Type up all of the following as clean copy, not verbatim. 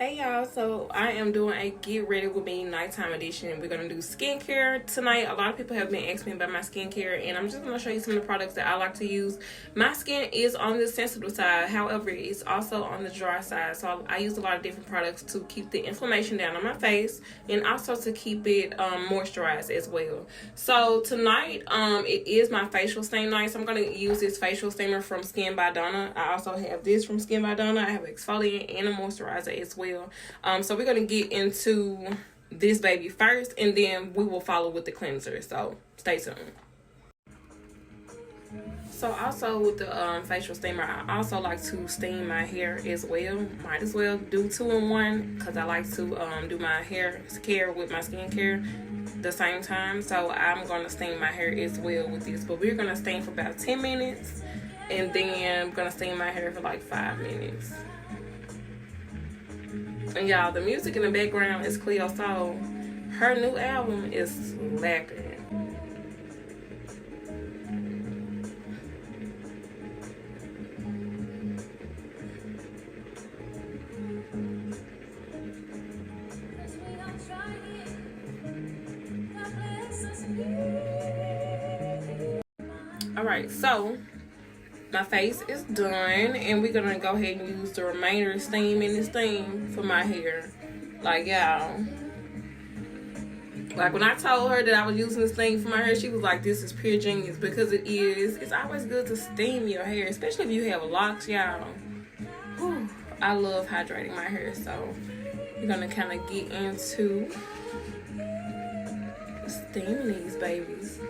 Hey y'all, so I am doing a get ready with me nighttime edition. We're going to do skincare tonight. A lot of people have been asking me about my skincare, and I'm just going to show you some of the products that I like to use. My skin is on the sensitive side, however, it's also on the dry side. So I use a lot of different products to keep the inflammation down on my face and also to keep it moisturized as well. So tonight, it is my facial steam night. So I'm going to use this facial steamer from Skin by Donna. I also have this from Skin by Donna. I have an exfoliant and a moisturizer as well. So we're going to get into this baby first, and then we will follow with the cleanser. So stay tuned. So also with the facial steamer, I also like to steam my hair as well. Might as well do 2 in 1 because I like to do my hair care with my skincare the same time. So I'm going to steam my hair as well with this. But we're going to steam for about 10 minutes, and then I'm going to steam my hair for like 5 minutes. And y'all, the music in the background is Cleo Soul. Her new album is slapping. Alright, so my face is done, and we're gonna go ahead and use the remainder of steam in this thing for my hair. Like, y'all, like when I told her that I was using this thing for my hair, she was like, this is pure genius, because it is. It's always good to steam your hair, especially if you have locks, y'all. Whew, I love hydrating my hair, so we're gonna kind of get into steaming these babies.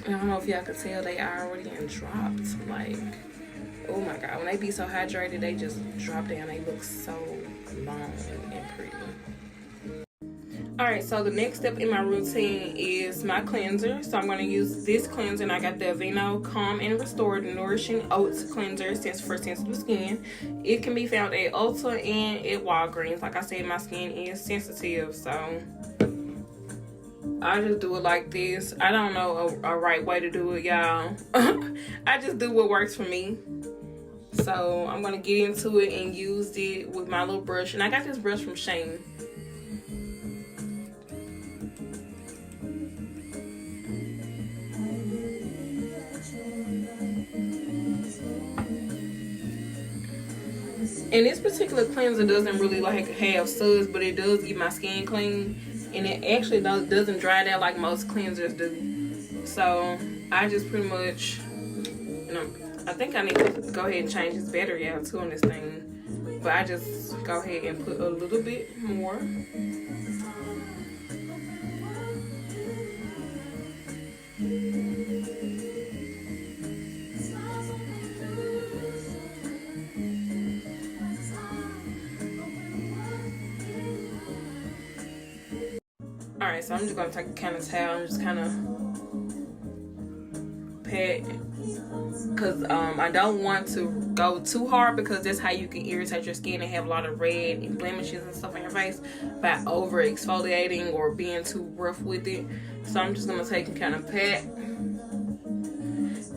I don't know if y'all can tell, they already dropped. Like, oh my god, when they be so hydrated, they just drop down. They look so long and pretty. Alright, so the next step in my routine is my cleanser. So I'm going to use this cleanser, and I got the Aveeno Calm and Restore Nourishing Oats Cleanser for sensitive skin. It can be found at Ulta and at Walgreens. Like I said, my skin is sensitive, so I just do it like this. I don't know a right way to do it, y'all. I just do what works for me. So I'm going to get into it and use it with my little brush. And I got this brush from Shane. And this particular cleanser doesn't really like have suds, but it does get my skin clean. And it actually doesn't dry it out like most cleansers do. So I just pretty much, you know, I think I need to go ahead and change this battery out too on this thing. But I just go ahead and put a little bit more. Alright, so I'm just going to take a kind of towel and just kind of pat, because I don't want to go too hard, because that's how you can irritate your skin and have a lot of red and blemishes and stuff on your face by over exfoliating or being too rough with it. So I'm just going to take a kind of pat.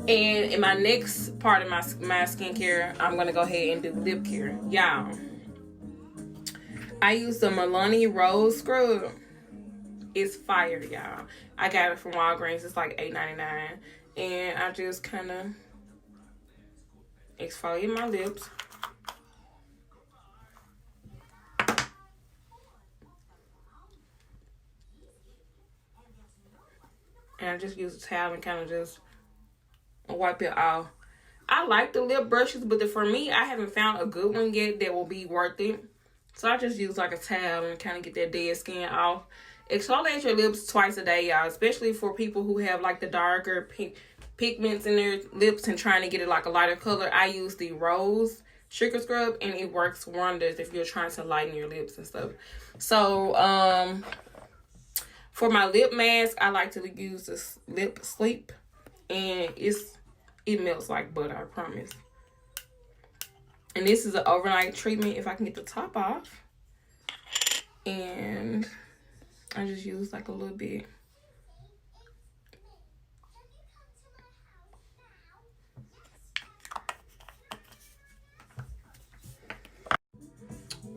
And in my next part of my skincare, I'm going to go ahead and do lip care. Y'all, I use the Milani Rose Scrub. It's fire, y'all. I got it from Walgreens. It's like $8.99. And I just kind of exfoliate my lips. And I just use a towel and kind of just wipe it off. I like the lip brushes, but for me, I haven't found a good one yet that will be worth it. So I just use like a towel and kind of get that dead skin off. Exfoliate your lips twice a day, y'all, especially for people who have like the darker pigments in their lips and trying to get it like a lighter color. I use the Rose Sugar Scrub, and it works wonders if you're trying to lighten your lips and stuff. So for my lip mask, I like to use this Lip Sleep, and it melts like butter, I promise. And this is an overnight treatment if I can get the top off. And I just use like a little bit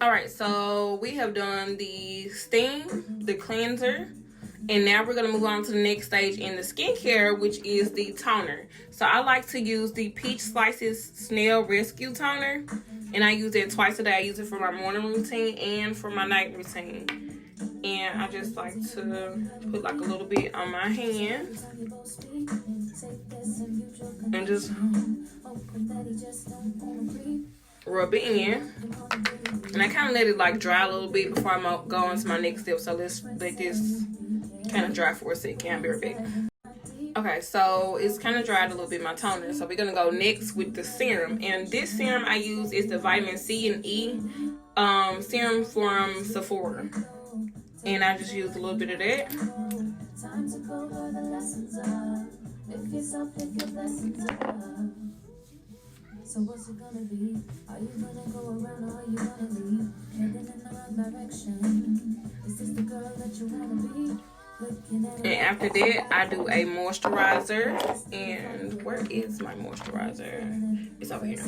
Alright, so we have done the steam, the cleanser, and now we're going to move on to the next stage in the skincare, which is the toner. So I like to use the Peach Slices Snail Rescue Toner, and I use it twice a day. I use it for my morning routine and for my night routine. And I just like to put like a little bit on my hand and just rub it in. And I kind of let it like dry a little bit before I go on to my next step. So let's let this kind of dry for a second. I'll be right back. Okay, so it's kind of dried a little bit, my toner. So we're going to go next with the serum. And this serum I use is the vitamin C and E serum from Sephora. And I just use a little bit of that. So what's it gonna be? Are you gonna go around or are you gonna leave? Heading in the wrong direction. Is this the girl that you wanna be? And after that, I do a moisturizer. And where is my moisturizer? It's over here.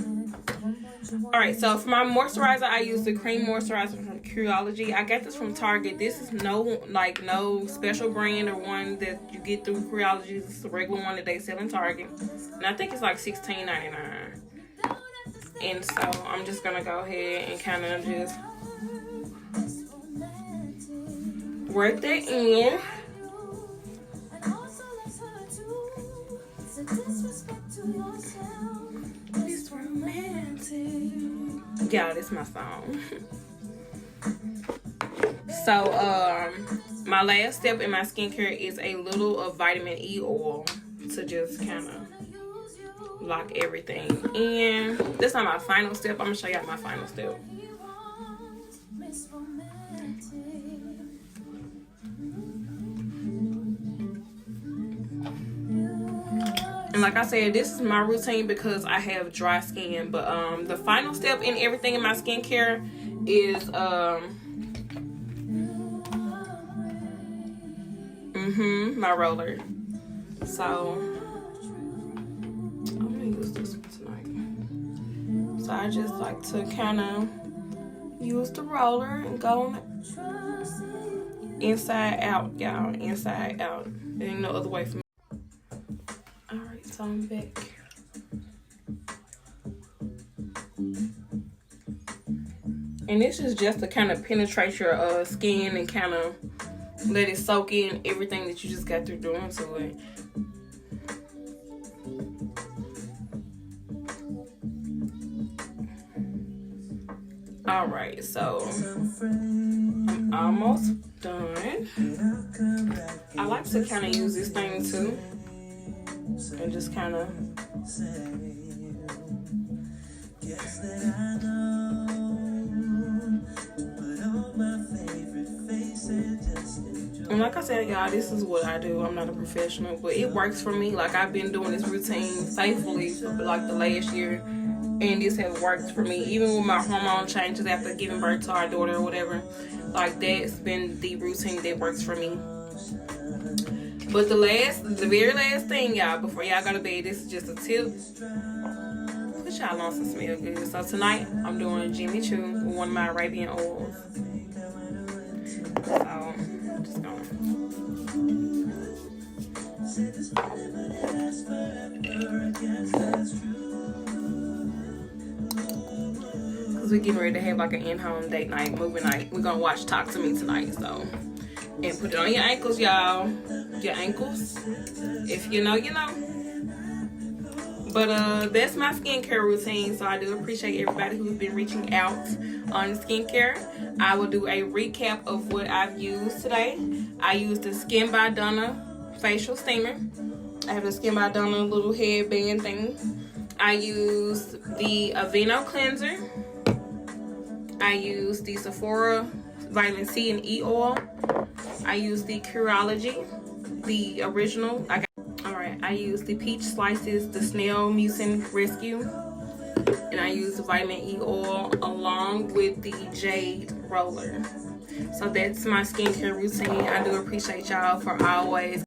Alright, so for my moisturizer, I use the cream moisturizer from Curology. I got this from Target. This is no special brand or one that you get through Curology. This is the regular one that they sell in Target. And I think it's like $16.99. And so I'm just gonna go ahead and kind of just work that in. It's romantic. Yeah, this is my song. So my last step in my skincare is a little of vitamin E oil to just kind of lock everything in. This is not my final step. I'm gonna show y'all my final step. And like I said, this is my routine because I have dry skin. But the final step in everything in my skincare is my roller. So I'm gonna use this one tonight. So I just like to kind of use the roller and go inside out, y'all. Inside out. There ain't no other way for me. Alright, so I'm back. And this is just to kind of penetrate your skin and kind of let it soak in everything that you just got through doing to it. Alright, so I'm almost done. I like to kind of use this thing too. And just kind of and like I said, y'all, this is what I do. I'm not a professional, but it works for me. Like, I've been doing this routine faithfully for like the last year, and this has worked for me. Even with my hormone changes after giving birth to our daughter or whatever, like, that's been the routine that works for me. But the very last thing, y'all, before y'all go to bed, this is just a tip. Put y'all on some smell good. So tonight, I'm doing Jimmy Choo with one of my Arabian oils. So I'm just going. Because we're getting ready to have like an in-home date night, movie night. We're going to watch Talk to Me tonight, so. And put it on your ankles, y'all. Your ankles. If you know, you know. But that's my skincare routine. So I do appreciate everybody who's been reaching out on skincare. I will do a recap of what I've used today. I used the Skin by Donna facial steamer. I have the Skin by Donna little headband thing. I used the Aveeno cleanser. I used the Sephora vitamin C and E oil. I used the Curology, the original. I used the Peach Slices, the Snail Mucin Rescue, and I used the vitamin E oil along with the Jade roller. So that's my skincare routine. I do appreciate y'all for always